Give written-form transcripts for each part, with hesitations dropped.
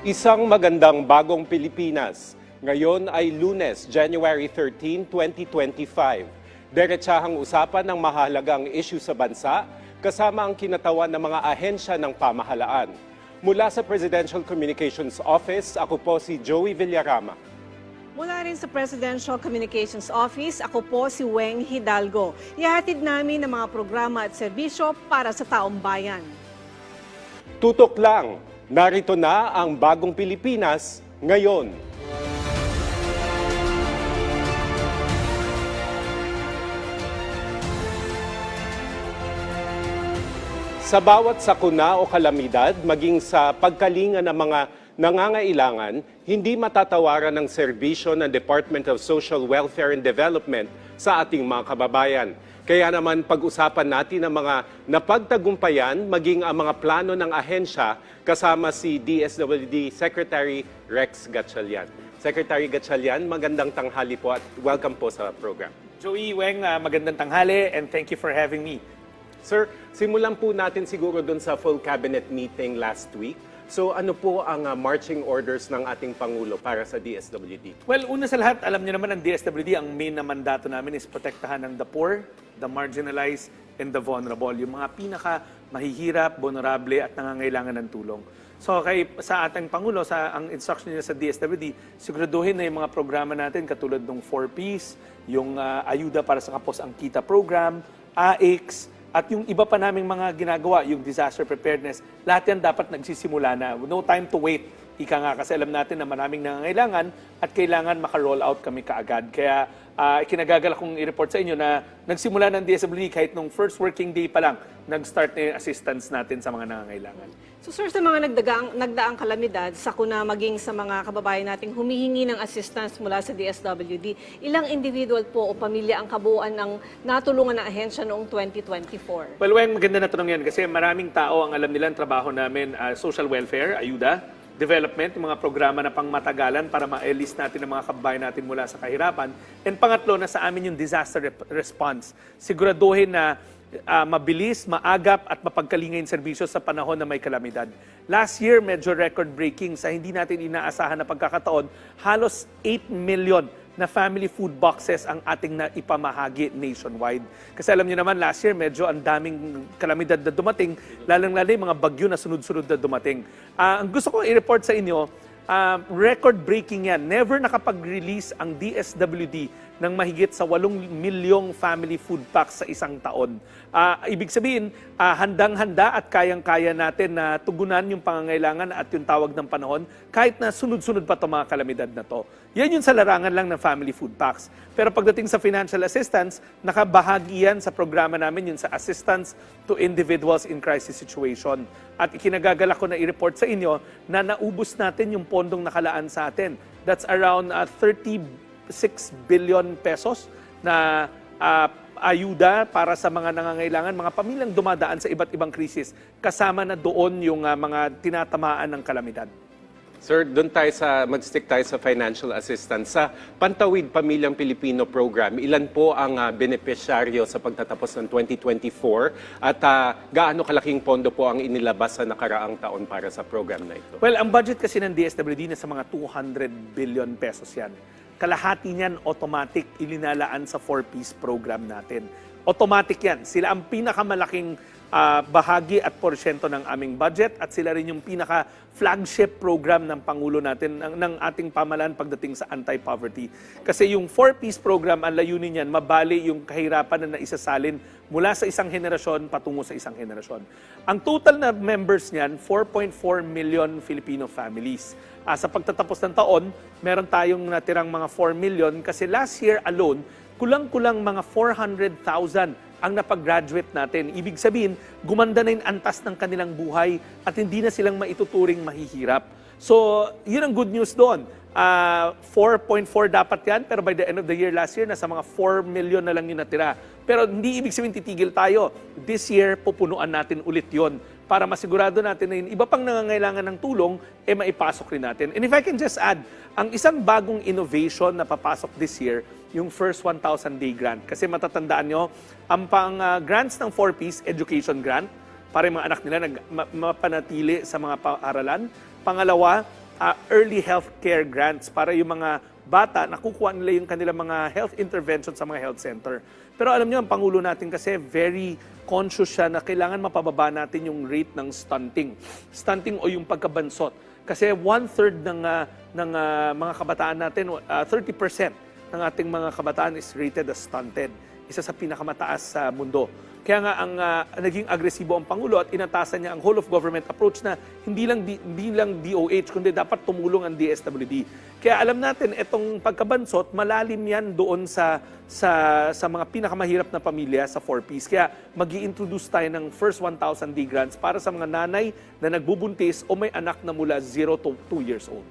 Isang magandang bagong Pilipinas. Ngayon ay Lunes, January 13, 2025. Diretsahang usapan ng mahalagang issue sa bansa kasama ang kinatawan ng mga ahensya ng pamahalaan. Mula sa Presidential Communications Office, ako po si Joey Villarama. Mula rin sa Presidential Communications Office, ako po si Weng Hidalgo. Ihatid namin ang mga programa at serbisyo para sa taong bayan. Tutok lang, narito na ang bagong Pilipinas ngayon. Sa bawat sakuna o kalamidad, maging sa pagkalinga ng mga nangangailangan, hindi matatawaran ng serbisyo ng Department of Social Welfare and Development sa ating mga kababayan. Kaya naman pag-usapan natin ang mga napagtagumpayan, maging ang mga plano ng ahensya kasama si DSWD Secretary Rex Gatchalian. Secretary Gatchalian, magandang tanghali po at welcome po sa program. Joey, Weng, magandang tanghali and thank you for having me. Sir, simulan po natin siguro dun sa full cabinet meeting last week. So ano po ang marching orders ng ating Pangulo para sa DSWD? Well, una sa lahat, alam niyo naman ang DSWD, ang main na mandato namin is protektahan ng the poor, the marginalized, and the vulnerable. Yung mga pinaka-mahihirap, vulnerable at nangangailangan ng tulong. So sa ating Pangulo, ang instruction niya sa DSWD, siguraduhin na yung mga programa natin katulad ng 4Ps, yung ayuda para sa kapos ang kita program, AIX, at yung iba pa naming mga ginagawa, yung disaster preparedness, lahat yan dapat nagsisimula na. No time to wait. Ika nga kasi alam natin na maraming nangangailangan at kailangan maka-roll out kami kaagad. Kaya kinagagalak kong i-report sa inyo na nagsimula ng DSWD kahit nung first working day pa lang, nag-start na yung assistance natin sa mga nangangailangan. So sir, sa mga nagdaang kalamidad, sakuna maging sa mga kababayan nating humihingi ng assistance mula sa DSWD, ilang individual po o pamilya ang kabuuan ng natulungan ng ahensya noong 2024? Well, Weng, maganda na tanong yan kasi maraming tao ang alam nila ang trabaho namin, social welfare, ayuda, development, mga programa na pangmatagalan para ma-enlist natin ang mga kababayan natin mula sa kahirapan. And pangatlo, na sa amin yung disaster response. Siguraduhin na mabilis, maagap at mapagkalingay yung serbisyo sa panahon na may kalamidad. Last year, medyo record-breaking sa hindi natin inaasahan na pagkakataon, halos 8 million na family food boxes ang ating naipamahagi nationwide. Kasi alam niyo naman, last year medyo ang daming kalamidad na dumating, lalong-lalo yung mga bagyo na sunod-sunod na dumating. Ang gusto ko i-report sa inyo, record-breaking yan. Never nakapag-release ang DSWD ng mahigit sa 8 milyong family food packs sa isang taon. Ibig sabihin, handang-handa at kayang-kaya natin na tugunan yung pangangailangan at yung tawag ng panahon kahit na sunod-sunod pa itong mga kalamidad na to. Yan yung sa larangan lang ng family food packs. Pero pagdating sa financial assistance, nakabahagi yan sa programa namin, yun sa assistance to individuals in crisis situation. At ikinagagalak ko na i-report sa inyo na naubos natin yung pondong nakalaan sa atin. That's around 36 billion pesos na ayuda para sa mga nangangailangan, mga pamilyang dumadaan sa iba't ibang krisis. Kasama na doon yung mga tinatamaan ng kalamidad. Sir, doon tayo mag-stick tayo sa financial assistance. Sa Pantawid Pamilyang Pilipino Program, ilan po ang benepisyaryo sa pagtatapos ng 2024 at gaano kalaking pondo po ang inilabas sa nakaraang taon para sa program na ito? Well, ang budget kasi ng DSWD na sa mga 200 billion pesos yan. Kalahati niyan automatic ilinalaan sa 4Ps program natin. Automatic yan. Sila ang pinakamalaking bahagi at porsyento ng aming budget at sila rin yung pinaka-flagship program ng Pangulo natin, ng ating pamahalaan pagdating sa anti-poverty. Kasi yung 4Ps program, ang layunin niyan, mabali yung kahirapan na naisasalin mula sa isang henerasyon patungo sa isang henerasyon. Ang total na members niyan, 4.4 million Filipino families. Sa pagtatapos ng taon, meron tayong natirang mga 4 million kasi last year alone, kulang-kulang mga 400,000 ang napag-graduate natin. Ibig sabihin, gumanda na yung antas ng kanilang buhay at hindi na silang maituturing mahihirap. So, yun ang good news doon. 4.4 dapat yan, pero by the end of the year last year, nasa mga 4 million na lang yung natira. Pero hindi ibig sabihin titigil tayo. This year, pupunuan natin ulit yon para masigurado natin na yung iba pang nangangailangan ng tulong, maipasok rin natin. And if I can just add, ang isang bagong innovation na papasok this year, yung first 1,000-day grant. Kasi matatandaan nyo, ang grants ng 4Ps, education grant, para yung mga anak nila mapanatili sa mga paaralan. Pangalawa, early health care grants para yung mga bata nakukuha nila yung kanilang mga health intervention sa mga health center. Pero alam niyo, ang Pangulo natin kasi very conscious siya na kailangan mapababa natin yung rate ng stunting. Stunting o yung pagkabansot. Kasi 1/3 ng mga kabataan natin, 30% ng ating mga kabataan is rated as stunted. Isa sa pinakamataas sa mundo. Kaya nga ang naging agresibo ang Pangulo at inatasan niya ang whole of government approach na hindi lang DOH kundi dapat tumulong ang DSWD. Kaya alam natin itong pagkabansot malalim yan doon sa mga pinakamahirap na pamilya sa 4Ps. Kaya magi-introduce tayo ng first 1,000D grants para sa mga nanay na nagbubuntis o may anak na mula 0 to 2 years old.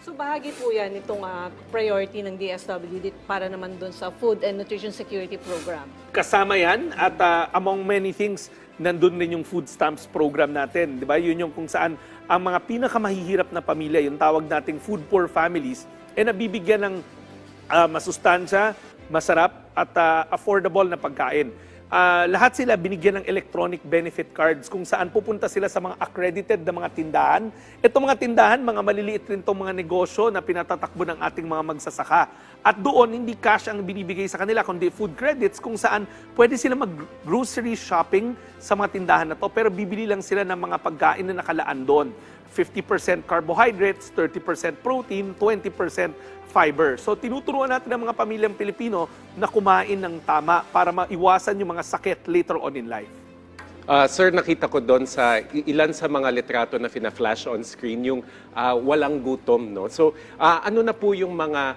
So bahagi po yan itong priority ng DSWD para naman doon sa Food and Nutrition Security Program. Kasama yan at among many things, nandun din yung food stamps program natin. Di ba? Yun yung kung saan ang mga pinakamahihirap na pamilya, yung tawag nating food poor families, nabibigyan ng masustansya, masarap at affordable na pagkain. Lahat sila binigyan ng electronic benefit cards kung saan pupunta sila sa mga accredited na mga tindahan. Itong mga tindahan, mga maliliit rin itong mga negosyo na pinatatakbo ng ating mga magsasaka. At doon, hindi cash ang binibigay sa kanila, kundi food credits kung saan pwede sila mag-grocery shopping sa mga tindahan na to, pero bibili lang sila ng mga pagkain na nakalaan doon. 50% carbohydrates, 30% protein, 20% fiber. So tinuturuan natin ang mga pamilyang Pilipino na kumain ng tama para maiwasan yung mga sakit later on in life. Sir, nakita ko doon sa ilan sa mga litrato na fina-flash on screen yung walang gutom, no? So ano na po yung mga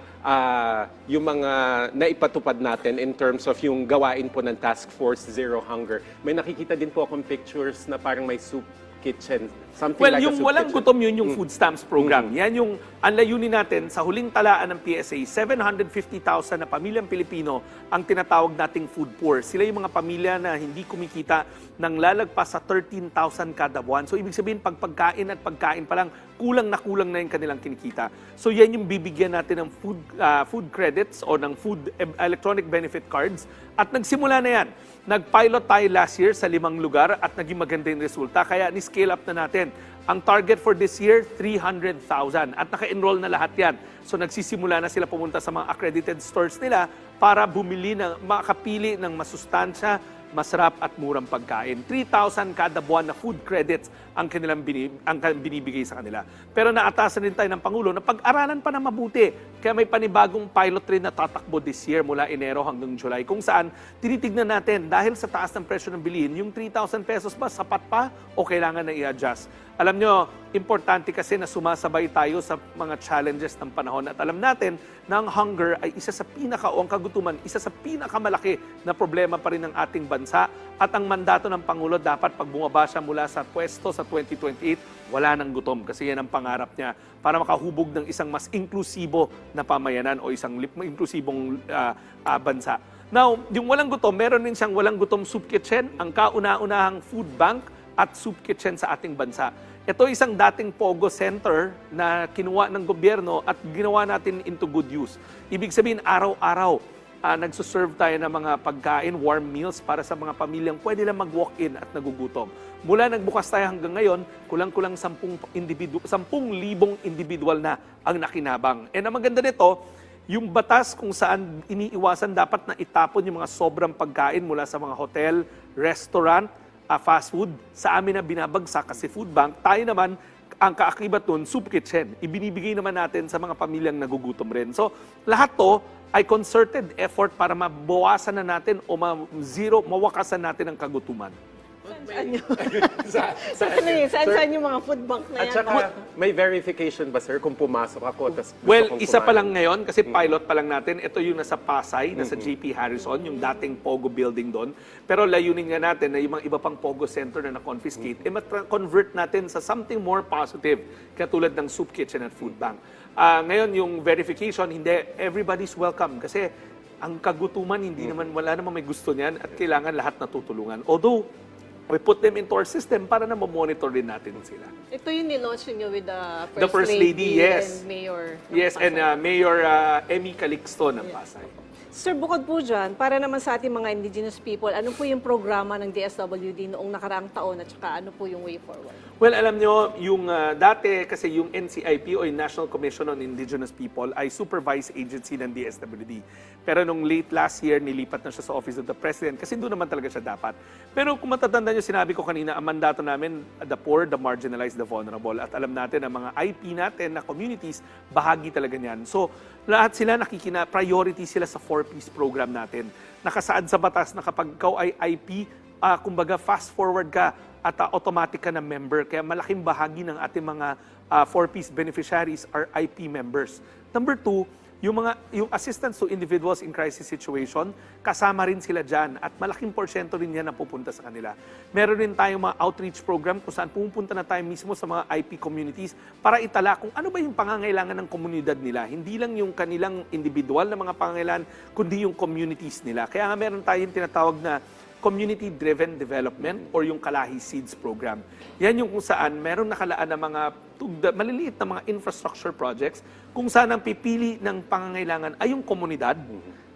naipatupad natin in terms of yung gawain po ng Task Force Zero Hunger? May nakikita din po akong pictures na parang may soup kitchen, something Well, like a yung soup walang kitchen. gutom yun yung food stamps program. Yan yung ang layunin natin sa huling talaan ng PSA, 750,000 na pamilyang Pilipino ang tinatawag nating food poor. Sila yung mga pamilya na hindi kumikita ng lalagpas sa 13,000 kada buwan. So ibig sabihin pag pagkain at pagkain pa lang kulang na yung kanilang kinikita. So yan yung bibigyan natin ng food credits o ng food electronic benefit cards at nagsimula na yan. Nag-pilot tayo last year sa 5 lugar at naging maganda yung resulta. Kaya ni-scale up na natin. Ang target for this year, 300,000. At naka-enroll na lahat yan. So nagsisimula na sila pumunta sa mga accredited stores nila para makapili ng masustansya, masarap at murang pagkain. 3,000 kada buwan na food credits ang binibigay sa kanila. Pero naatasan din tayo ng Pangulo na pag-aralan pa na mabuti. Kaya may panibagong pilot rin na tatakbo this year mula Enero hanggang July kung saan tinitignan natin dahil sa taas ng presyo ng bilihin, yung 3,000 pesos ba sapat pa o kailangan na i-adjust? Alam nyo, importante kasi na sumasabay tayo sa mga challenges ng panahon at alam natin na ang hunger ay isa sa ang kagutuman, isa sa pinakamalaki na problema pa rin ng ating bansa at ang mandato ng Pangulo dapat pag bumaba siya mula sa pwesto sa 2028, wala nang gutom kasi yan ang pangarap niya para makahubog ng isang mas inklusibo na pamayanan o isang inklusibong bansa. Now, yung walang gutom, meron din siyang walang gutom soup kitchen, ang kauna-unahang food bank at soup kitchen sa ating bansa. Ito isang dating Pogo Center na kinuha ng gobyerno at ginawa natin into good use. Ibig sabihin, araw-araw, nagsuserve tayo ng mga pagkain, warm meals para sa mga pamilyang pwede lang mag-walk-in at nagugutom. Mula nagbukas tayo hanggang ngayon, kulang-kulang 10,000 individual na ang nakinabang. And ang maganda nito, yung batas kung saan iniiwasan dapat na itapon yung mga sobrang pagkain mula sa mga hotel, restaurant, fast food, sa amin na binabagsak kasi food bank, tayo naman, ang kaakibat nun, soup kitchen. Ibinibigay naman natin sa mga pamilyang nagugutom rin. So, lahat to ay concerted effort para mabawasan na natin o mawakasan natin ang kagutuman. Saan yung mga food bank na yan? At saka, may verification ba, sir, kung pumasok ako? Well, isa pa lang ngayon, kasi pilot pa lang natin. Ito yung nasa Pasay, nasa JP Harrison, yung dating Pogo building doon. Pero layunin nga natin na yung mga iba pang Pogo Center na na-confiscate, convert natin sa something more positive, katulad ng soup kitchen at food bank. Ngayon, yung verification, hindi everybody's welcome. Kasi ang kagutuman, wala naman may gusto niyan at kailangan lahat natutulungan. Although, we put them into our system para na ma-monitor din natin sila. Ito yung nilaunch niyo with The First Lady, yes. and Mayor. Yes, and Mayor Emmy Calixto ng Pasay. Sir, bukod po dyan, para naman sa ating mga indigenous people, ano po yung programa ng DSWD noong nakaraang taon at saka ano po yung way forward? Well, alam nyo, yung dati kasi yung NCIP o yung National Commission on Indigenous People ay supervised agency ng DSWD. Pero nung late last year, nilipat na siya sa Office of the President kasi doon naman talaga siya dapat. Pero kung matatanda nyo, sinabi ko kanina, ang mandato namin, the poor, the marginalized, the vulnerable. At alam natin, ang mga IP natin na communities, bahagi talaga niyan. So, lahat sila priority sila sa 4Ps program natin. Nakasaad sa batas na kapag ikaw ay IP, kumbaga fast forward ka at automatic ka na member. Kaya malaking bahagi ng ating mga 4Ps beneficiaries are IP members. Number 2, yung assistance to individuals in crisis situation, kasama rin sila dyan at malaking porsyento rin yan na pupunta sa kanila. Meron rin tayong mga outreach program kung saan pupunta na tayo mismo sa mga IP communities para itala kung ano ba yung pangangailangan ng komunidad nila. Hindi lang yung kanilang individual na mga pangangailangan, kundi yung communities nila. Kaya nga meron tayong tinatawag na community-driven development or yung Kalahi Seeds program. Yan yung kung saan meron nakalaan na mga maliliit na mga infrastructure projects kung saan ang pipili ng pangangailangan ay yung komunidad.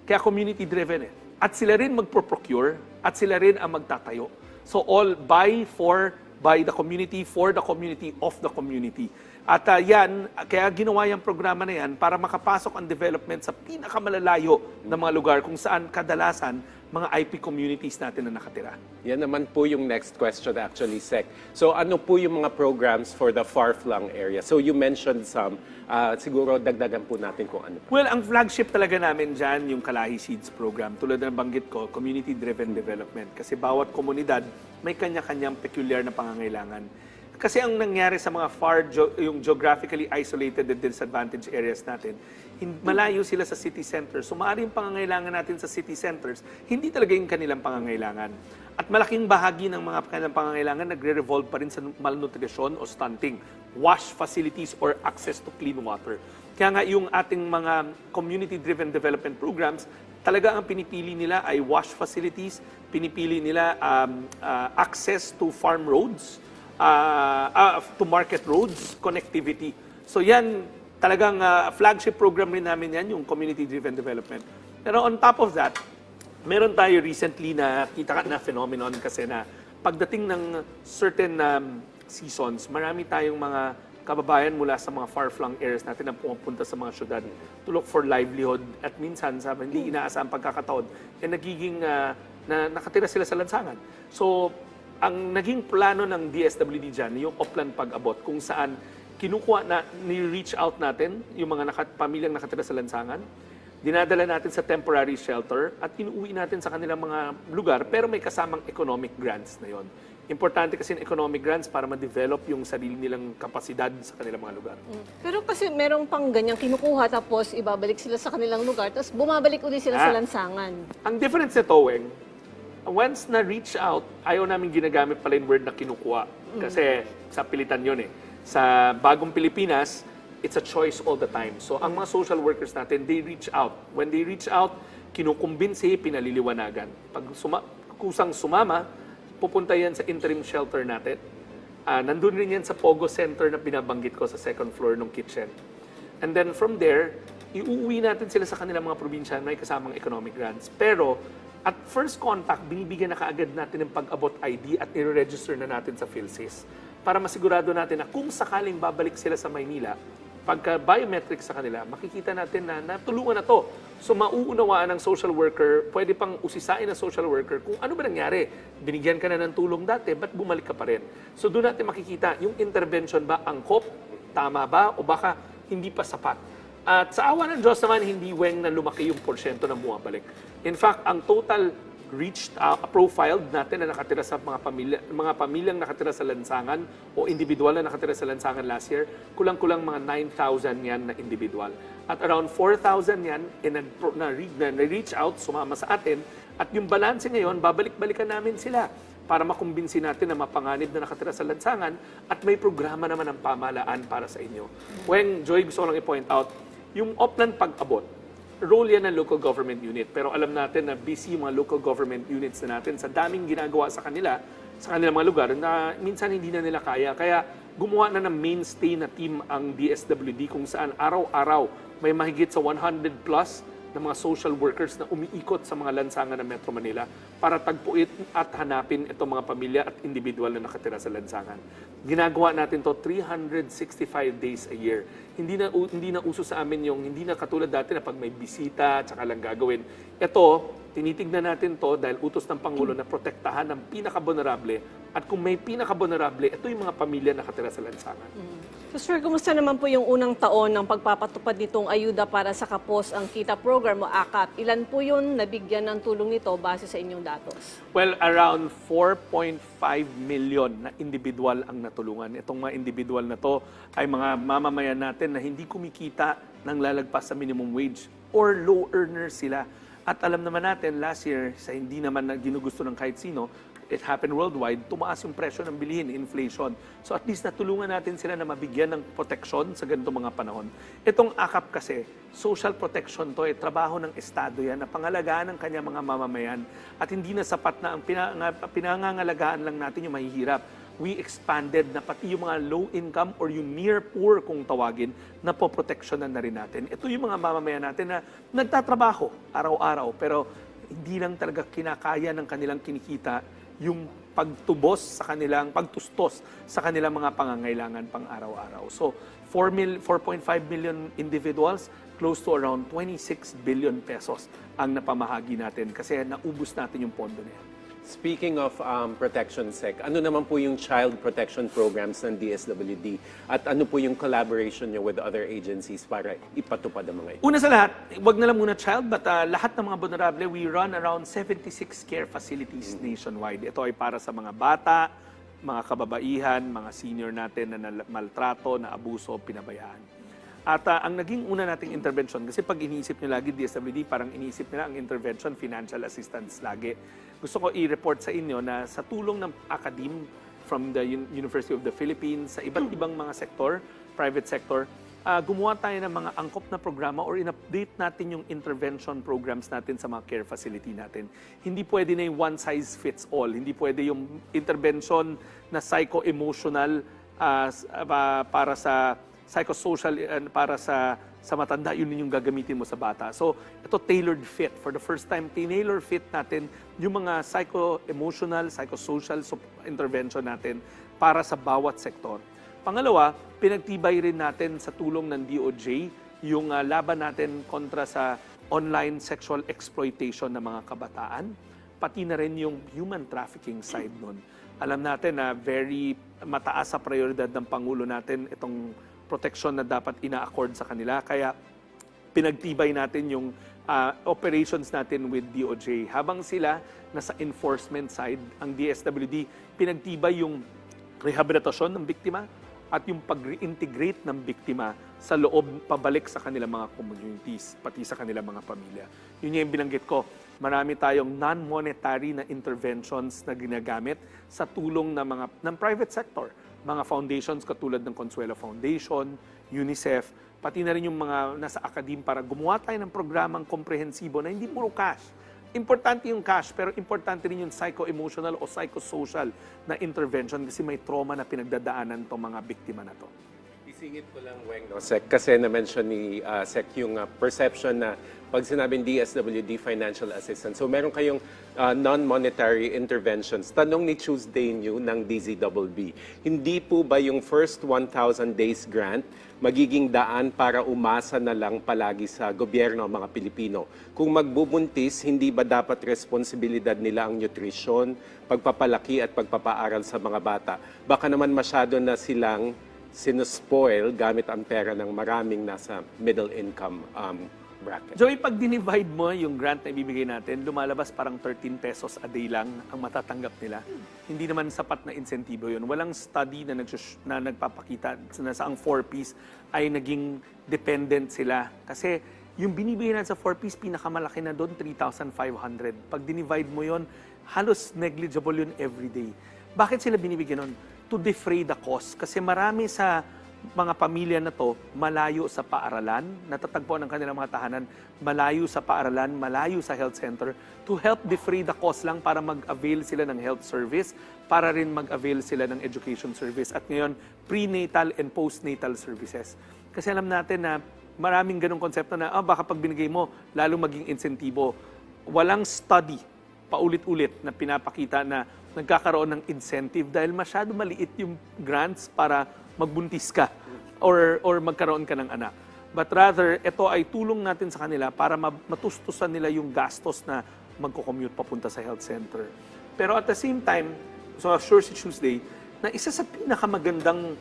Kaya community-driven eh. At sila rin magpo-procure at sila rin ang magtatayo. So all by the community, for the community, of the community. At yan, kaya ginawa yung programa na yan para makapasok ang development sa pinakamalalayo na mga lugar kung saan kadalasan mga IP communities natin na nakatira. Yan naman po yung next question actually, Sec. So ano po yung mga programs for the far-flung area? So you mentioned some, siguro dagdagan po natin kung ano pa. Well, ang flagship talaga namin dyan, yung Kalahi Seeds program. Tulad ng banggit ko, community-driven development. Kasi bawat komunidad may kanya-kanyang peculiar na pangangailangan. Kasi ang nangyari sa mga yung geographically isolated and disadvantaged areas natin, malayo sila sa city centers. So maaaring pangangailangan natin sa city centers, hindi talaga yung kanilang pangangailangan. At malaking bahagi ng mga kanilang pangangailangan nagre-revolve pa rin sa malnutrition o stunting, wash facilities or access to clean water. Kaya nga yung ating mga community-driven development programs, talaga ang pinipili nila ay wash facilities, pinipili nila access to farm roads, to market roads, connectivity. So yan, talagang flagship program rin namin yan, yung community-driven development. Pero on top of that, meron tayo recently na kita na phenomenon kasi na pagdating ng certain seasons, marami tayong mga kababayan mula sa mga far-flung areas natin na pumupunta sa mga syudad to look for livelihood at minsan sa hindi inaasahang pagkakataon, nagiging nakatira sila sa lansangan. So, ang naging plano ng DSWD dyan, yung Oplan Pag-abot, kung saan kinukuha na, ni-reach out natin yung mga pamilyang nakatira sa lansangan, dinadala natin sa temporary shelter at inuwi natin sa kanilang mga lugar, pero may kasamang economic grants na yon. Importante kasi yung economic grants para ma-develop yung sarili nilang kapasidad sa kanilang mga lugar. Pero kasi merong pang ganyang kinukuha tapos ibabalik sila sa kanilang lugar tapos bumabalik ulit sila sa lansangan. Ang difference nito, Weng, once na-reach out, ayaw namin ginagamit pala yung word na kinukuha. Kasi sa pilitan yun eh. Sa bagong Pilipinas, it's a choice all the time. So ang mga social workers natin, they reach out. When they reach out, kinukumbinsi, pinaliliwanagan. Pag kusang sumama, pupunta yan sa interim shelter natin. Nandun rin yan sa Pogo Center na binabanggit ko sa second floor ng kitchen. And then from there, iuwi natin sila sa kanilang mga probinsya na may kasamang economic grants. Pero at first contact, binibigyan na kaagad natin ng pag-abot ID at i-register na natin sa PhilSys para masigurado natin na kung sakaling babalik sila sa Maynila, pagka biometric sa kanila, makikita natin na natulungan na to. So mauunawaan ng social worker, pwede pang usisain ng social worker kung ano ba nangyari. Binigyan ka na ng tulong dati, ba't bumalik ka pa rin? So doon natin makikita yung intervention ba angkop, tama ba, o baka hindi pa sapat. At sa awa ng Diyos naman, hindi Weng na lumaki yung porsyento na bumabalik. In fact, ang total reached, profiled natin na nakatira sa mga pamilyang nakatira sa lansangan o individual na nakatira sa lansangan last year, kulang-kulang mga 9,000 yan na individual. At around 4,000 yan na-reach out, sumama sa atin, at yung balanse ngayon, babalik-balikan namin sila para makumbinsi natin na mapanganib na nakatira sa lansangan at may programa naman ng pamahalaan para sa inyo. When Joy, gusto ko lang i-point out, yung Oplan Pag-abot, role yan ng local government unit. Pero alam natin na busy yung mga local government units na natin sa daming ginagawa sa kanilang mga lugar na minsan hindi na nila kaya. Kaya gumawa na ng mainstay na team ang DSWD kung saan araw-araw may mahigit sa 100 plus ng mga social workers na umiikot sa mga lansangan ng Metro Manila para tagpuin at hanapin itong mga pamilya at individual na nakatira sa lansangan. Ginagawa natin to 365 days a year. Hindi na uso sa amin yung hindi na katulad dati na pag may bisita tsaka lang gagawin. Ito, tinitignan natin to dahil utos ng Pangulo na protektahan ng pinaka-vulnerable at kung may pinaka-vulnerable, ito yung mga pamilya na nakatira sa lansangan. So sir, kumusta naman po yung unang taon ng pagpapatupad nitong ayuda para sa Kapos ang Kita Program o AKAP? Ilan po yun nabigyan ng tulong nito base sa inyong datos? Well, around 4.5 million na individual ang natulungan. Itong mga individual na to ay mga mamamayan natin na hindi kumikita ng lalagpas sa minimum wage or low earners sila. At alam naman natin, last year, sa hindi naman na ginugusto ng kahit sino, it happened worldwide, tumaas yung presyo ng bilihin, inflation. So at least natulungan natin sila na mabigyan ng proteksyon sa ganitong mga panahon. Itong AKAP kasi, social protection to, trabaho ng Estado yan na pangalagaan ng kanyang mga mamamayan at hindi na sapat na ang pinangangalagaan lang natin yung mahihirap. We expanded na pati yung mga low income or yung near poor kung tawagin na poproteksyonan na rin natin. Ito yung mga mamamayan natin na nagtatrabaho araw-araw pero hindi lang talaga kinakaya ng kanilang kinikita yung pagtustos sa kanilang mga pangangailangan pang araw-araw. So 4.5 million individuals, close to around 26 billion pesos ang napamahagi natin kasi naubos natin yung pondo na yan. Speaking of protection, Sec, ano naman po yung child protection programs ng DSWD at ano po yung collaboration nyo with other agencies para ipatupad ang mga ito? Una sa lahat, wag na lang muna child, but lahat ng mga vulnerable, we run around 76 care facilities nationwide. Ito ay para sa mga bata, mga kababaihan, mga senior natin na maltrato, na abuso, pinabayaan. At ang naging una nating intervention, kasi pag iniisip nyo lagi DSWD, parang iniisip nila ang intervention, financial assistance lagi. Gusto ko i-report sa inyo na sa tulong ng academe from the University of the Philippines, sa iba't ibang mga sektor, private sector, gumawa tayo ng mga angkop na programa or in-update natin yung intervention programs natin sa mga care facility natin. Hindi pwede na yung one size fits all. Hindi pwede yung intervention na psycho-emotional para sa psychosocial para sa matanda, yun yung gagamitin mo sa bata. So, ito tailored fit. For the first time, tailor fit natin yung mga psycho-emotional, psychosocial intervention natin para sa bawat sektor. Pangalawa, pinagtibay rin natin sa tulong ng DOJ yung laban natin kontra sa online sexual exploitation ng mga kabataan, pati na rin yung human trafficking side nun. Alam natin na very mataas sa prioridad ng Pangulo natin itong protection na dapat ina-accord sa kanila. Kaya pinagtibay natin yung operations natin with DOJ. Habang sila nasa enforcement side, ang DSWD, pinagtibay yung rehabilitasyon ng biktima at yung pag-reintegrate ng biktima sa loob, pabalik sa kanilang mga communities, pati sa kanilang mga pamilya. Yun yung binanggit ko. Marami tayong non-monetary na interventions na ginagamit sa tulong ng private sector. Mga foundations katulad ng Consuelo Foundation, UNICEF, pati na rin yung mga nasa academe para gumawa tayo ng programang komprehensibo na hindi puro cash. Importante yung cash, pero importante rin yung psycho-emotional o psychosocial na intervention kasi may trauma na pinagdadaanan itong mga biktima na to. Isingit ko lang, Weng, no, Sec, kasi na-mention ni Sec yung perception na pag sinabing DSWD financial assistance, so meron kayong non-monetary interventions. Tanong ni Tuesday New ng DZBB, hindi po ba yung first 1,000 days grant magiging daan para umasa na lang palagi sa gobyerno ang mga Pilipino? Kung magbubuntis, hindi ba dapat responsibilidad nila ang nutrisyon, pagpapalaki at pagpapaaral sa mga bata? Baka naman masyado na silang sinuspoil gamit ang pera ng maraming nasa middle income bracket. Joey, pag dinivide mo yung grant na ibibigay natin, lumalabas parang 13 pesos a day lang ang matatanggap nila. Hindi naman sapat na insentibo yun. Walang study na nagpapakita na sa ang 4-piece ay naging dependent sila. Kasi yung binibigay natin sa 4-piece, pinakamalaki na doon, 3,500. Pag dinivide mo yun, halos negligible yun everyday. Bakit sila binibigyan nun? To defray the cost. Kasi marami sa mga pamilya na to, malayo sa paaralan, natatagpuan ng kanilang mga tahanan, malayo sa paaralan, malayo sa health center, to help defray the cost lang para mag-avail sila ng health service, para rin mag-avail sila ng education service. At ngayon, prenatal and postnatal services. Kasi alam natin na maraming ganong konsepto na baka pag binigay mo, lalo maging insentibo. Walang study, paulit-ulit, na pinapakita na nagkakaroon ng incentive dahil masyado maliit yung grants para magbuntis ka or magkaroon ka ng anak. But rather, ito ay tulong natin sa kanila para matustusan nila yung gastos na magko-commute papunta sa health center. Pero at the same time, so Sure Si Tuesday, na isa sa pinakamagandang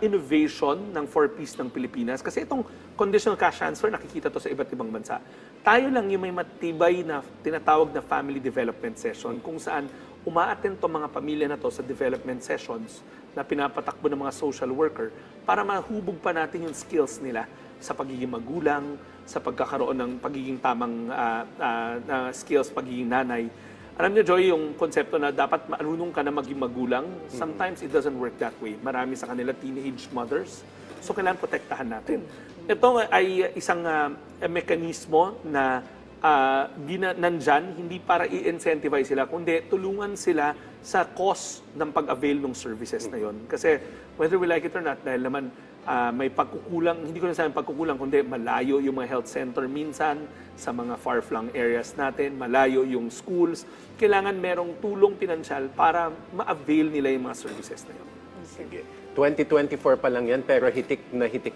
innovation ng 4Ps ng Pilipinas, kasi itong conditional cash transfer, nakikita to sa iba't ibang bansa. Tayo lang yung may matibay na tinatawag na family development session, kung saan umaattend to mga pamilya na to sa development sessions na pinapatakbo ng mga social worker para mahubog pa natin yung skills nila sa pagiging magulang, sa pagkakaroon ng pagiging tamang skills, pagiging nanay. Alam niyo, Joy, yung konsepto na dapat marunong ka na maging magulang, sometimes it doesn't work that way. Marami sa kanila teenage mothers, so kailangan protektahan natin. Ito ay isang mekanismo na nandyan, hindi para i-incentivize sila, kundi tulungan sila sa cost ng pag-avail ng services na yon. Kasi whether we like it or not, dahil naman may pagkukulang, hindi ko na sabi pagkukulang, kundi malayo yung mga health center minsan sa mga far-flung areas natin, malayo yung schools, kailangan merong tulong pinansyal para ma-avail nila yung mga services na yun. Sige. 2024 pa lang yan, pero hitik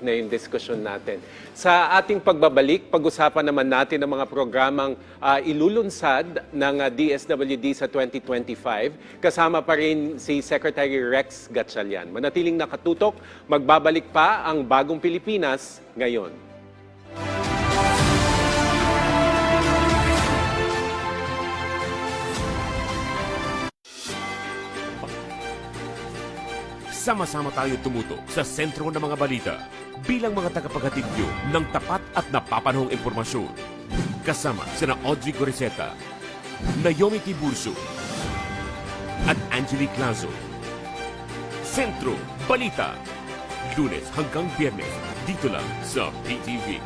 na yung diskusyon natin. Sa ating pagbabalik, pag-usapan naman natin ang mga programang ilulunsad ng DSWD sa 2025. Kasama pa rin si Secretary Rex Gatchalian. Manatiling nakatutok, magbabalik pa ang Bagong Pilipinas ngayon. Sama-sama tayo tumutok sa sentro ng mga balita bilang mga tagapaghatid nyo ng tapat at napapanahong impormasyon. Kasama sina Audrey Coriseta, Naomi Tiburcio, at Angelique Lazo. Sentro Balita, Lunes hanggang Biyernes, dito lang sa PTV.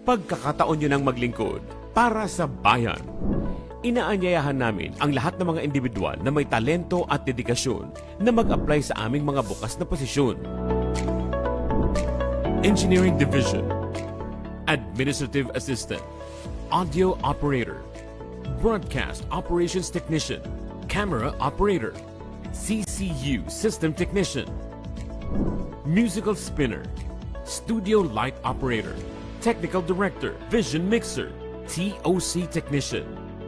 Pagkakataon nyo ng maglingkod para sa bayan. Inaanyayahan namin ang lahat ng mga individual na may talento at dedikasyon na mag-apply sa aming mga bukas na posisyon. Engineering Division, Administrative Assistant, Audio Operator, Broadcast Operations Technician, Camera Operator, CCU System Technician, Musical Spinner, Studio Light Operator, Technical Director, Vision Mixer, TOC Technician,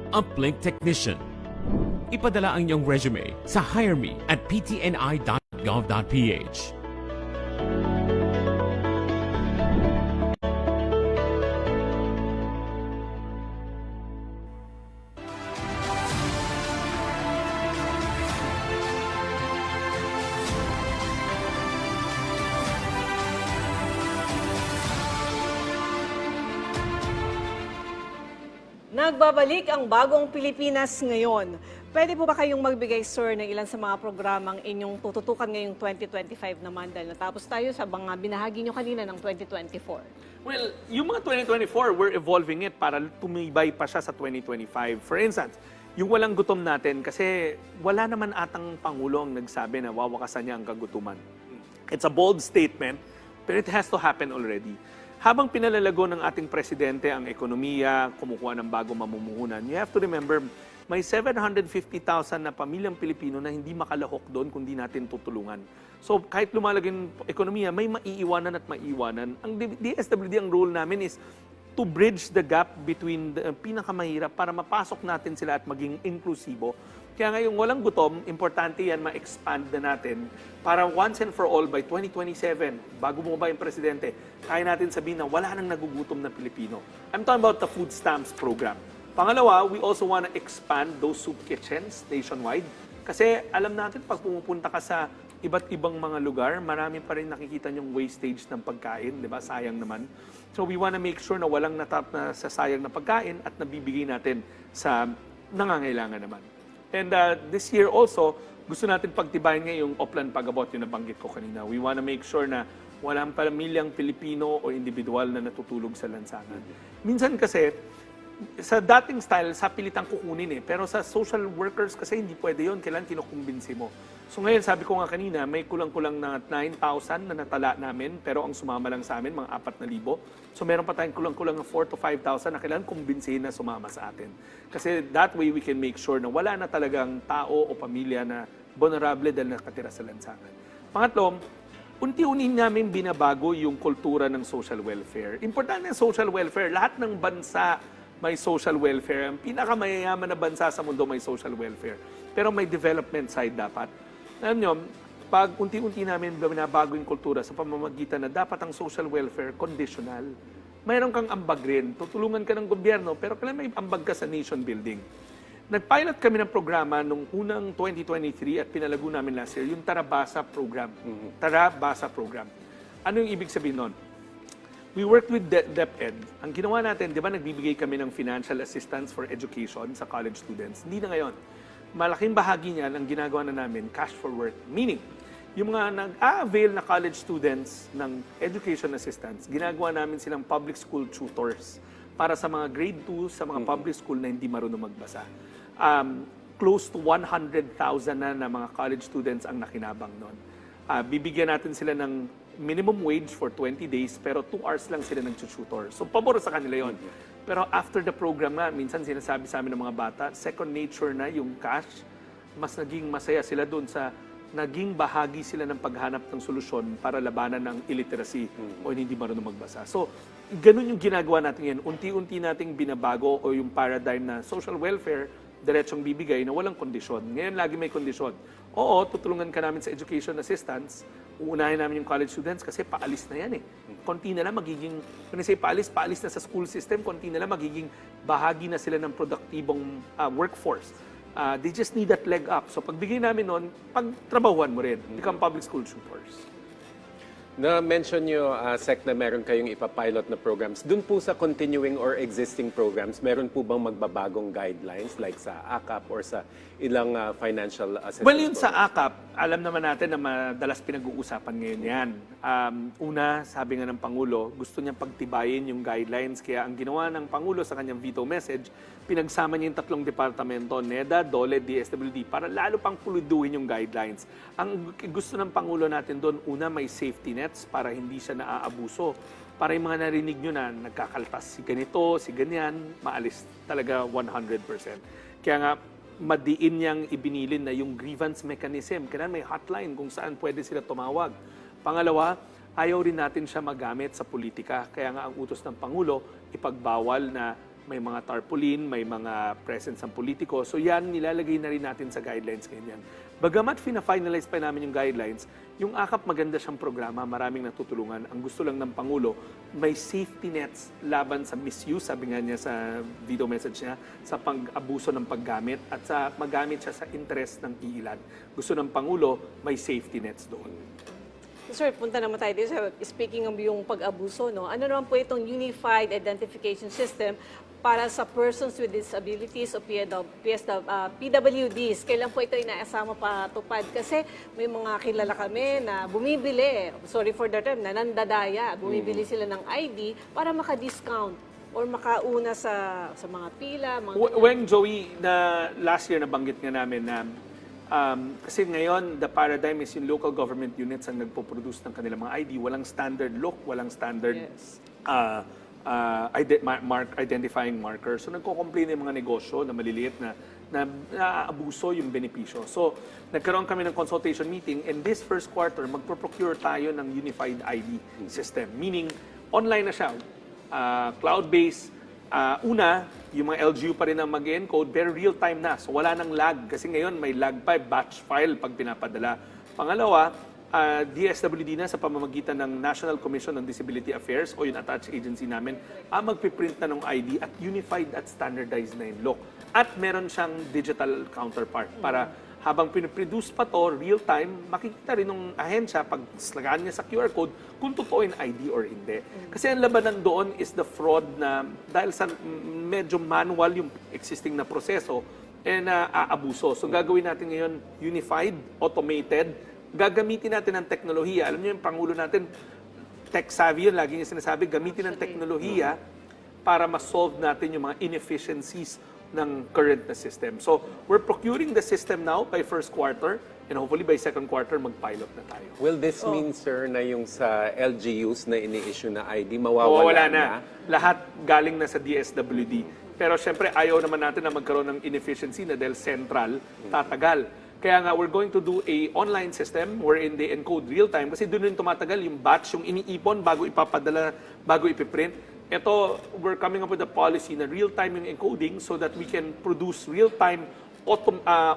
Uplink Technician. Ipadala ang iyong resume sa hireme@ptni.gov.ph. Nagbabalik ang Bagong Pilipinas ngayon. Pwede po ba kayong magbigay, sir, ng ilan sa mga programang inyong tututukan ngayong 2025 naman dahil natapos tayo sa mga binahagi nyo kanina ng 2024? Well, yung mga 2024, we're evolving it para tumibay pa siya sa 2025. For instance, yung walang gutom natin, kasi wala naman atang Pangulo ang nagsabi na wawakasan niya ang kagutuman. It's a bold statement, but it has to happen already. Habang pinalalago ng ating presidente ang ekonomiya, kumukuha ng bagong mamumuhunan, you have to remember, may 750,000 na pamilyang Pilipino na hindi makalahok doon kung di natin tutulungan. So kahit lumalagay ng ekonomiya, may maiiwanan at maiiwanan. Ang DSWD, ang role namin is to bridge the gap between the pinakamahirap para mapasok natin sila at maging inklusibo. Kaya ngayong walang gutom, importante yan ma-expand na natin para once and for all by 2027, bago bumaba yung presidente, kaya natin sabihin na wala nang nagugutom na Pilipino. I'm talking about the food stamps program. Pangalawa, we also want to expand those soup kitchens nationwide. Kasi alam natin, pag pumupunta ka sa iba't ibang mga lugar, marami pa rin nakikita yung wastage ng pagkain, di ba? Sayang naman. So we want to make sure na walang natap na sa sayang na pagkain at nabibigay natin sa nangangailangan naman. And this year also, gusto natin pagtibayin ngayong Oplan Pag-abot, yung nabanggit ko kanina. We want to make sure na walang pamilyang Pilipino o individual na natutulog sa lansangan. Minsan kasi, sa dating style, sa pilitang kukunin eh. Pero sa social workers kasi hindi pwede yun. Kailangan kinukumbinsi mo. So ngayon, sabi ko nga kanina, may kulang-kulang na 9,000 na natala namin, pero ang sumama lang sa amin, mga 4,000. So meron pa tayong kulang-kulang na 4,000 to 5,000 na kailangan kumbinsihin na sumama sa atin. Kasi that way we can make sure na wala na talagang tao o pamilya na vulnerable dahil nakatira sa lansangan. Pangatlo, unti-unti namin binabago yung kultura ng social welfare. Importante ang social welfare. Lahat ng bansa may social welfare. Ang pinakamayayaman na bansa sa mundo may social welfare. Pero may development side dapat. Alam nyo, pag unti-unti namin binabago yung kultura sa pamamagitan na dapat ang social welfare conditional, mayroon kang ambag rin. Tutulungan ka ng gobyerno, pero kailangan may ambag ka sa nation building. Nag-pilot kami ng programa nung unang 2023 at pinalago namin last year, yung Tarabasa program. Tarabasa program. Ano yung ibig sabihin nun? We worked with DepEd. Ang ginawa natin, di ba nagbibigay kami ng financial assistance for education sa college students? Hindi na ngayon. Malaking bahagi niyan ang ginagawa na namin, cash for work. Meaning, yung mga nag-a-avail na college students ng education assistance, ginagawa namin silang public school tutors para sa mga grade 2 sa mga public school na hindi marunong magbasa. Close to 100,000 na mga college students ang nakinabang nun. Bibigyan natin sila ng minimum wage for 20 days, pero 2 hours lang sila nag-tutor. So, pabor sa kanila yon. Pero after the program nga, minsan sinasabi sa amin ng mga bata, second nature na yung cash, mas naging masaya sila doon sa naging bahagi sila ng paghanap ng solusyon para labanan ng illiteracy o hindi marunong magbasa. So, ganun yung ginagawa natin yan. Unti-unti nating binabago o yung paradigm na social welfare, diretsong bibigay na walang kondisyon. Ngayon, lagi may kondisyon. Oo, tutulungan ka namin sa education assistance, uunahin namin yung college students kasi paalis na yan eh. Konti na lang magiging, when I say paalis na sa school system, konti na lang magiging bahagi na sila ng produktibong workforce. They just need that leg up. So pagbigay namin nun, pagtrabahuan mo rin, become public school tutors. Na-mention nyo, Sec, na meron kayong ipapilot na programs. Doon po sa continuing or existing programs, meron po bang magbabagong guidelines like sa AKAP or sa ilang financial assistance Well, yun sa programs? AKAP, alam naman natin na madalas pinag-uusapan ngayon yan. Una, sabi nga ng Pangulo, gusto niyang pagtibayin yung guidelines. Kaya ang ginawa ng Pangulo sa kanyang veto message, pinagsama niya yung 3 departamento, NEDA, DOLE, DSWD, para lalo pang puluduhin yung guidelines. Ang gusto ng Pangulo natin doon, una, may safety nets para hindi siya naaabuso. Para yung mga narinig nyo na nagkakaltas si ganito, si ganyan, maalis talaga 100%. Kaya nga, madiin niyang ibinilin na yung grievance mechanism. Kaya may hotline kung saan pwede sila tumawag. Pangalawa, ayaw rin natin siya magamit sa politika. Kaya nga ang utos ng Pangulo, ipagbawal na may mga tarpaulin, may mga presence ng politiko. So yan, nilalagay na rin natin sa guidelines ganyan. Bagamat fina-finalize pa namin yung guidelines, yung AKAP maganda siyang programa, maraming natutulungan. Ang gusto lang ng Pangulo, may safety nets laban sa misuse, sabi nga niya sa video message niya, sa pag-abuso ng paggamit at sa magamit siya sa interest ng iilan. Gusto ng Pangulo, may safety nets doon. Sir, punta naman tayo dito. Speaking of yung pag-abuso, no? Ano naman po itong Unified Identification System para sa persons with disabilities o PWDs? Kailan po ito inaasama patupad? Kasi may mga kilala kami na bumibili, sorry for the term, na nandadaya. Bumibili sila ng ID para maka-discount or makauna sa mga pila. When Joey, na last year nabanggit nga namin na kasi ngayon, the paradigm is yung local government units ang nagpo-produce ng kanilang mga ID. Walang standard look, walang standard identifying marker. So nagko-complain yung mga negosyo na maliliit na naaabuso yung benepisyo. So nagkaroon kami ng consultation meeting and this first quarter, magpo-procure tayo ng unified ID system. Meaning, online na siya. Cloud-based. Una, yung mga LGU pa rin ang mag-encode, pero real-time na. So wala nang lag. Kasi ngayon may lag pa, batch file pag pinapadala. Pangalawa, DSWD na sa pamamagitan ng National Commission on Disability Affairs o yung attached agency namin, magpiprint na ng ID at unified at standardized na yung look. At meron siyang digital counterpart para habang pinaproduce pa to, real-time, makikita rin ng ahensya pag slagaan niya sa QR code kung totoo yung ID or hindi. Kasi ang labanan doon is the fraud na dahil sa medyo manual yung existing na proseso, aabuso. So gagawin natin ngayon unified, automated, gagamitin natin ang teknolohiya. Alam niyo yung Pangulo natin, tech-savvy yun, lagi niya sinasabi, gamitin ang teknolohiya para ma-solve natin yung mga inefficiencies ng current na system. So, we're procuring the system now by first quarter and hopefully by second quarter mag-pilot na tayo. Will this mean, sir, na yung sa LGUs na ini-issue na ID, mawawala Wala na? Lahat galing na sa DSWD. Pero syempre, ayaw naman natin na magkaroon ng inefficiency na dahil central, tatagal. Kaya nga, we're going to do a online system wherein they encode real-time kasi doon rin tumatagal yung batch, yung iniipon bago ipapadala, bago ipiprint. Ito, we're coming up with a policy na real-time yung encoding so that we can produce real-time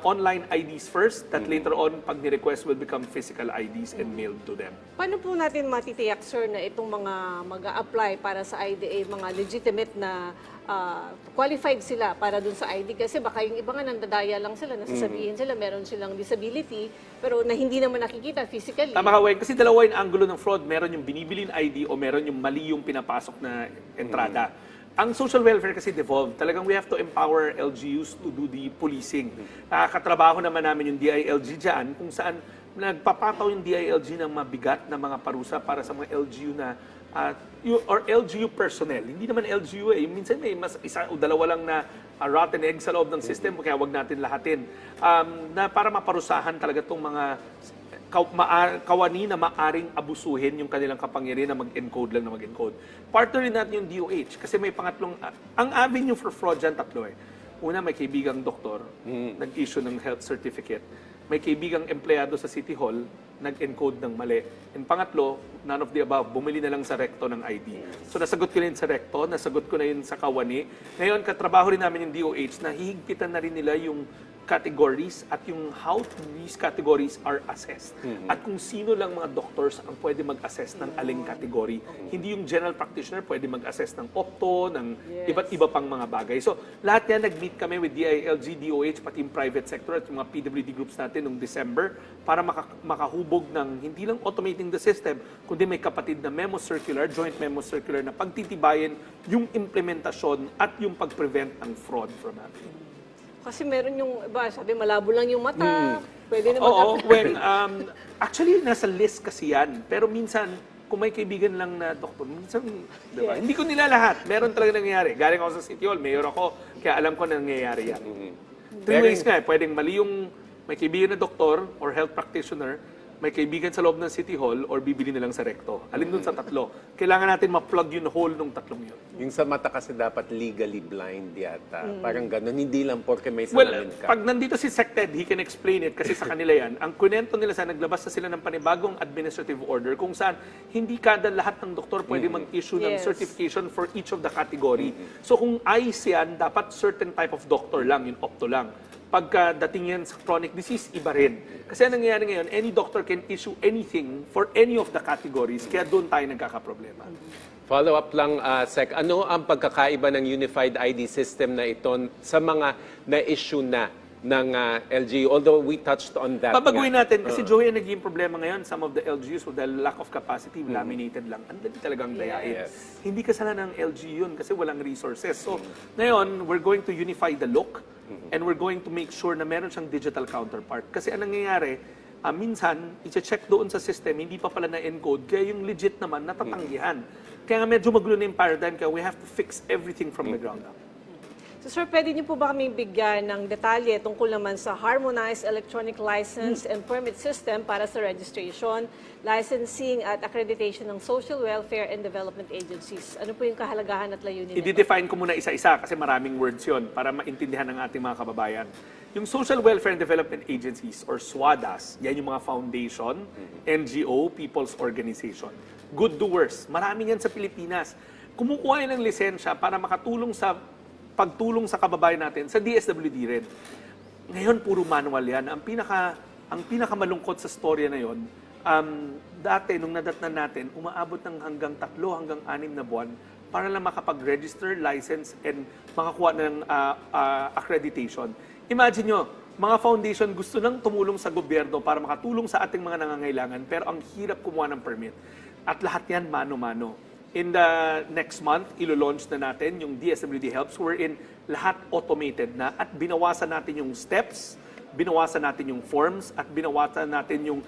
online IDs first that later on, pag ni-request, will become physical IDs and mailed to them. Paano po natin matitiyak, sir, na itong mga mag-a-apply para sa IDA, mga legitimate na qualified sila para dun sa ID? Kasi baka yung iba nga nandadaya lang sila, nasasabihin sila, meron silang disability, pero na hindi naman nakikita physically. Tama ka, Weng. Kasi dalawa yung angulo ng fraud. Meron yung binibilin ID o meron yung mali yung pinapasok na entrada. Ang social welfare kasi devolved. Talagang we have to empower LGUs to do the policing. Katrabaho naman namin yung DILG dyan kung saan nagpapataw yung DILG ng mabigat na mga parusa para sa mga LGU na or LGU personnel. Hindi naman LGU eh. Minsan may mas isa o dalawa lang na rotten egg sa loob ng system kaya wag natin lahatin. Na para maparusahan talaga itong mga kawani na maaring abusuhin yung kanilang kapangyarihan na mag-encode lang na mag-encode. Partner rin natin yung DOH kasi may pangatlong, ang avenue for fraud dyan tatlo eh. Una, may kaibigang doktor, nag-issue ng health certificate. May kaibigang empleyado sa City Hall, nag-encode ng mali. And pangatlo, none of the above, bumili na lang sa recto ng ID. So nasagot ko na yun sa recto, nasagot ko na yun sa kawani. Ngayon, katrabaho rin namin yung DOH na hihigpitan na rin nila yung categories at yung how these categories are assessed. At kung sino lang mga doctors ang pwede mag-assess ng aling category. Hindi yung general practitioner pwede mag-assess ng opto, ng iba't iba pang mga bagay. So, lahat yan nag-meet kami with DILG, DOH, pati yung private sector at yung mga PWD groups natin noong December para makahubog ng hindi lang automating the system, kundi may kapatid na memo circular, joint memo circular na pagtitibayin yung implementasyon at yung pag-prevent ng fraud from happening. Kasi meron yung iba, sabi malabo lang yung mata, pwede na Oo, mag-apply. when, actually, nasa list kasi yan. Pero minsan, kung may kaibigan lang na doktor, minsan, diba? Hindi ko nila lahat. Meron talaga nangyayari. Galing ako sa City Hall, mayor ako, kaya alam ko na nangyayari yan. Three ways nga, pwedeng mali yung may kaibigan na doktor or health practitioner, may kaibigan sa loob ng City Hall or bibili na lang sa recto. Alin dun sa tatlo? Kailangan natin ma-plug yung hole nung tatlong yun. Yung sa mata kasi dapat legally blind yata. Parang ganun. Hindi lang porke may Well, salamin ka. pag nandito si SecTed, he can explain it kasi sa kanila yan. Ang kunento nila sa naglabas na sila ng panibagong administrative order kung saan hindi kada lahat ng doktor pwede mag-issue ng Yes. certification for each of the category. So kung ICE yan, dapat certain type of doctor lang, yung opto lang. Pagka dating yan sa chronic disease, iba rin. Kasi ang nangyayari ngayon, any doctor can issue anything for any of the categories, kaya doon tayo nagkakaproblema. Follow-up lang, Sec. Ano ang pagkakaiba ng Unified ID system na ito sa mga na-issue na ng LGU? Although we touched on that. Babaguhin nga. natin kasi Joey, naging problema ngayon, some of the LGUs with the lack of capacity, laminated lang. Ang dali talagang dayain. Yes. Hindi kasalanan ng LGU yun kasi walang resources. So, ngayon, we're going to unify the look and we're going to make sure na meron siyang digital counterpart. Kasi ang nangyayari, minsan, i-check doon sa system, hindi pa pala na-encode, kaya yung legit naman, natatanggihan. Kaya nga medyo magulo na yung paradigm, kaya we have to fix everything from the ground up. So sir, pwede niyo po ba kami bigyan ng detalye tungkol naman sa Harmonized Electronic License and Permit System para sa registration, licensing at accreditation ng social welfare and development agencies? Ano po yung kahalagahan at layunin nito? I-define ko muna isa-isa kasi maraming words yon para maintindihan ng ating mga kababayan. Yung Social Welfare and Development Agencies or SWADAs, yan yung mga foundation, NGO, people's organization. Good doers. Marami yan sa Pilipinas. Kumukuha yan ng lisensya para makatulong sa pagtulong sa kababayan natin sa DSWD rin. Ngayon, puro manual yan. Ang pinakamalungkot sa storya na yon, dati, nung nadatnan natin, umaabot ng hanggang 3 hanggang 6 na buwan para lang makapag-register, license, and makakuha ng accreditation. Imagine nyo, mga foundation gusto nang tumulong sa gobyerno para makatulong sa ating mga nangangailangan, pero ang hirap kumuha ng permit. At lahat yan, mano-mano. In the next month, ilo-launch na natin yung DSWD Helps wherein lahat automated na at binawasan natin yung steps, binawasan natin yung forms, at binawasan natin yung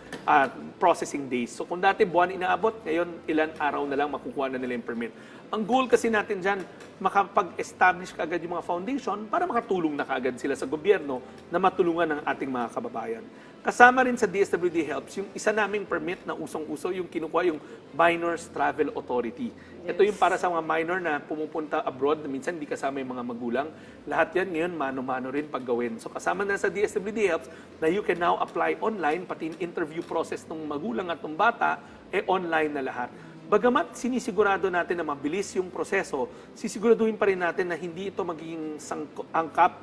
processing days. So kung dati buwan inaabot, ngayon ilan araw na lang makukuha na nila yung permit. Ang goal kasi natin dyan, makapag-establish kaagad yung mga foundation para makatulong na kaagad sila sa gobyerno na matulungan ang ating mga kababayan. Kasama rin sa DSWD Helps, yung isa naming permit na usong-uso, yung kinukuha yung Minors Travel Authority. Ito yung para sa mga minor na pumupunta abroad, na minsan hindi kasama yung mga magulang. Lahat yan ngayon, mano-mano rin paggawin. So kasama na sa DSWD Helps na you can now apply online, pati yung interview process ng magulang at ng bata, online na lahat. Bagamat sinisigurado natin na mabilis yung proseso, sisiguraduhin pa rin natin na hindi ito magiging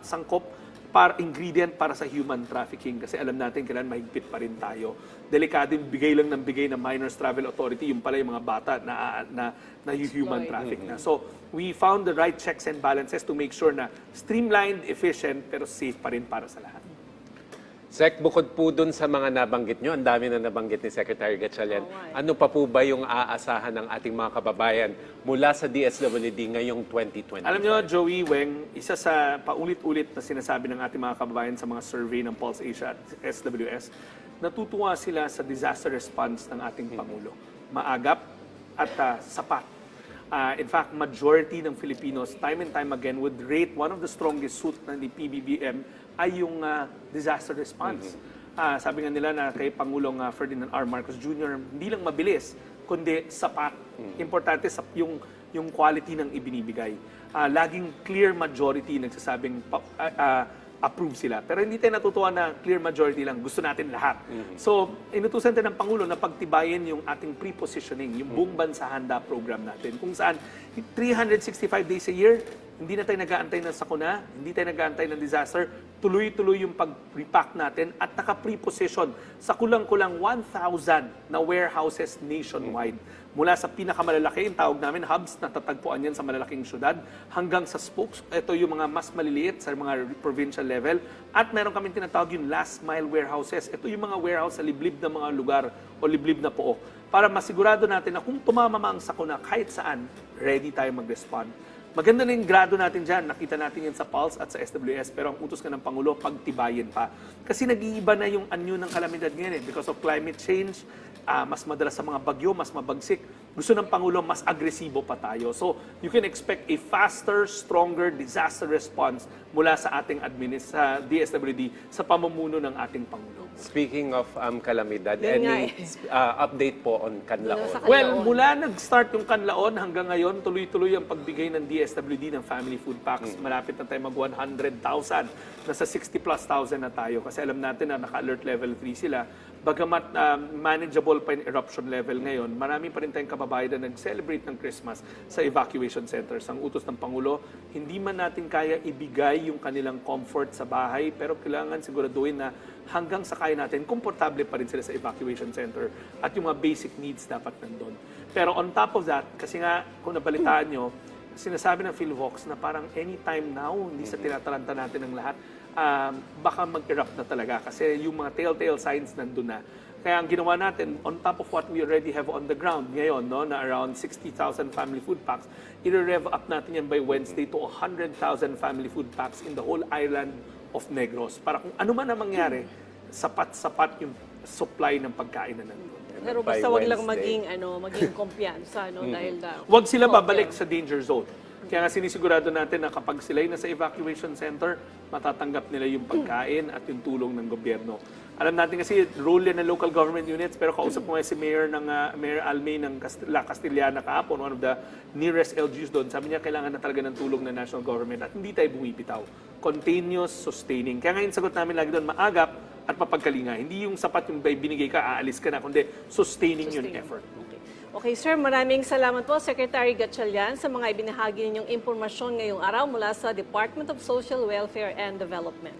sangkop para ingredient para sa human trafficking kasi alam natin kailan mahigpit pa rin tayo. Delikado yung bigay lang ng bigay ng Minors Travel Authority, yung pala yung mga bata na human traffic na. So, we found the right checks and balances to make sure na streamlined, efficient, pero safe pa rin para sa lahat. Sec, bukod po dun sa mga nabanggit nyo, ang dami na nabanggit ni Secretary Gatchalian, ano pa po ba yung aasahan ng ating mga kababayan mula sa DSWD ngayong 2020? Alam nyo, Joey, Weng, isa sa paulit-ulit na sinasabi ng ating mga kababayan sa mga survey ng Pulse Asia at SWS, natutuwa sila sa disaster response ng ating Pangulo. Maagap at sapat. In fact, majority ng Filipinos, time and time again, would rate one of the strongest suit ng PBBM ay yung disaster response. Sabi nga nila na kay Pangulong Ferdinand R. Marcos Jr., hindi lang mabilis, kundi sapat. Importante yung quality ng ibinibigay. Laging clear majority nagsasabing approve sila. Pero hindi tayo natutuwa na clear majority lang. Gusto natin lahat. So, inutusan tayo ng Pangulo na pagtibayin yung ating pre-positioning, yung buong bansa handa program natin. Kung saan, 365 days a year, hindi na tayo nag-aantay ng sakuna, hindi tayo nag-aantay ng disaster, tuloy-tuloy yung pag-repack natin at naka-pre-position sa kulang-kulang 1,000 na warehouses nationwide. Mula sa pinakamalalaki, yung tawag namin, hubs, natatagpuan yan sa malalaking syudad, hanggang sa spokes. Ito yung mga mas maliliit sa mga provincial level. At meron kami tinatawag yung last mile warehouses. Ito yung mga warehouse sa liblib na mga lugar o liblib na pook. Para masigurado natin na kung tumama ang sakuna kahit saan, ready tayo mag-respond. Maganda na yung grado natin dyan. Nakita natin yan sa Pulse at sa SWS. Pero ang utos nga ng Pangulo, pagtibayin pa. Kasi nag-iiba na yung anyo ng kalamidad ngayon because of climate change, mas madalas sa mga bagyo, mas mabagsik. Gusto ng Pangulo, mas agresibo pa tayo. So, you can expect a faster, stronger disaster response mula sa ating sa DSWD sa pamumuno ng ating Pangulo. Speaking of kalamidad, Yun nga any update po on Canlaon? Sa Well, mula nag-start yung Canlaon hanggang ngayon, tuloy-tuloy ang pagbigay ng DSWD ng family food packs. Malapit na tayo mag 100,000. Nasa 60,000+ na tayo kasi alam natin na naka-alert level 3 sila. Bagamat manageable pa yung eruption level ngayon, marami pa rin tayong kababayan na nag-celebrate ng Christmas sa evacuation centers. Ang utos ng Pangulo, hindi man natin kaya ibigay yung kanilang comfort sa bahay, pero kailangan siguraduhin na hanggang sa kaya natin, komportable pa rin sila sa evacuation center at yung mga basic needs dapat nandun. Pero on top of that, kasi nga kung nabalitaan nyo, sinasabi ng PhilVox na parang anytime now, hindi sa tinataranta natin ng lahat, baka mag-erupt na talaga kasi yung mga telltale signs nandun na. Kaya ang ginawa natin, on top of what we already have on the ground ngayon, no, na around 60,000 family food packs, i-rev up natin yan by Wednesday to 100,000 family food packs in the whole island of Negros. Para kung ano man ang mangyari, sapat-sapat yung supply ng pagkain na nandun. Pero basta wag lang maging kumpiyansa, no, dahil Huwag sila babalik sa danger zone. Kaya nga sinisigurado natin na kapag sila'y nasa evacuation center, matatanggap nila yung pagkain at yung tulong ng gobyerno. Alam natin kasi role yan ng local government units, pero kausap ko nga si Mayor Almay ng La Castillana kahapon, one of the nearest LGUs doon. Sabi niya kailangan na talaga ng tulong ng national government at hindi tayo bumipitaw. Continuous sustaining. Kaya ngayon sagot namin lagi doon, maagap at mapagkalinga. Hindi yung sapat yung binigay ka, aalis ka na, kundi sustaining yung effort. Okay, sir, maraming salamat po, Secretary Gatchalian, sa mga ibinahagi ninyong impormasyon ngayong araw mula sa Department of Social Welfare and Development.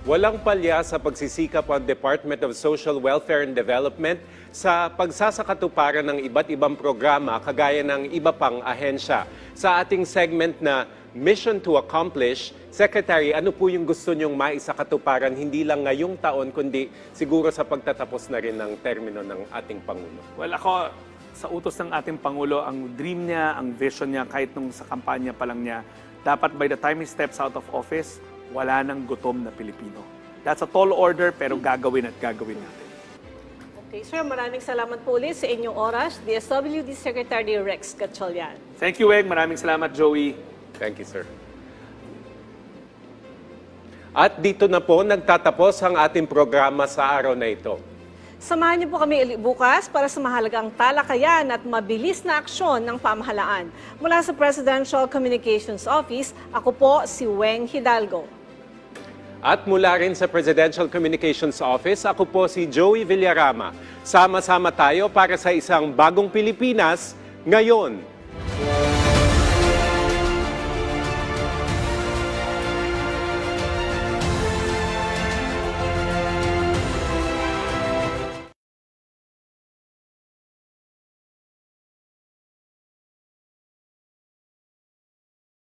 Walang palya sa pagsisikap ang Department of Social Welfare and Development sa pagsasakatuparan ng iba't ibang programa kagaya ng iba pang ahensya. Sa ating segment na Mission to Accomplish, Secretary, ano po yung gusto nyong maisakatuparan hindi lang ngayong taon kundi siguro sa pagtatapos na rin ng termino ng ating Pangulo? Well, ako, sa utos ng ating Pangulo, ang dream niya, ang vision niya, kahit nung sa kampanya pa lang niya, dapat by the time he steps out of office, wala nang gutom na Pilipino. That's a tall order, pero gagawin at gagawin natin. Okay, sir, maraming salamat po ulit sa inyong oras. DSWD Secretary Rex Gatchalian. Thank you, Weg. Maraming salamat, Joey. Thank you, sir. At dito na po nagtatapos ang ating programa sa araw na ito. Samahan niyo po kami ulit bukas para sa mahalagang talakayan at mabilis na aksyon ng pamahalaan. Mula sa Presidential Communications Office, ako po si Weng Hidalgo. At mula rin sa Presidential Communications Office, ako po si Joey Villarama. Sama-sama tayo para sa isang bagong Pilipinas ngayon